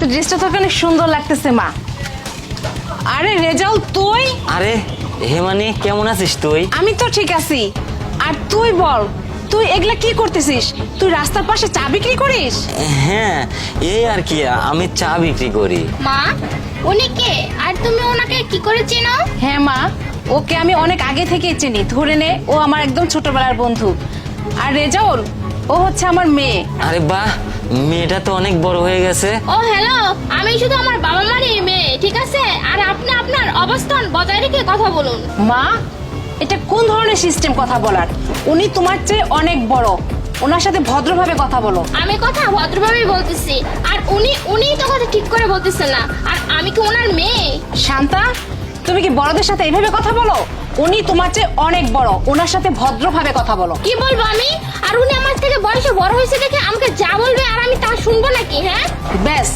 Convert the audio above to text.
তো ড্রেসটা তো অনেক সুন্দর লাগতেছে মা। আরে রেজাউল তুই? আরে হেমানি কেমন আছিস তুই? আমি তো ঠিক আছি। আর তুই বল, তুই এগুলা কি করতেছিস? তুই রাস্তার পাশে চা বিক্রি করিস? হ্যাঁ, এই আর কি, আমি চা বিক্রি করি। মা, উনি কে আর তুমি ওনাকে কি করে চেনো? হ্যাঁ মা, ওকে আমি অনেক আগে থেকেই চিনি, ধরে নে ও আমার একদম ছোটবেলার বন্ধু। আর রেজাউল, ও হচ্ছে আমার মেয়ে। আরে বাহ, মেয়েটা তো অনেক বড় হয়ে গেছে। ও হ্যালো, আমি শুধু আমার বাবা মারই মেয়ে, ঠিক আছে? আর আপনি আপনার অবস্থান বজায় রেখে কথা বলুন। মা, এটা কোন ধরনের সিস্টেম কথা বলার? উনি তোমার চেয়ে অনেক বড়, ওনার সাথে ভদ্রভাবে কথা বলো। আমি কথা ভদ্রভাবেই বলতেছি, আর উনিই তো কথা ঠিক করে বলতেছেন না। আর আমি কি ওনার মেয়ে? শান্তা, তুমি কি বড়দের সাথে এইভাবে কথা বলো? উনি তোমার চেয়ে অনেক বড়, ওনার সাথে ভদ্রভাবে কথা বলো। কি বলবো আমি? আর উনি আমার থেকে বয়সে বড় হয়েছে দেখে আমাকে যা বলবে আর আমি তা শুনবো নাকি? হ্যাঁ, ব্যাস,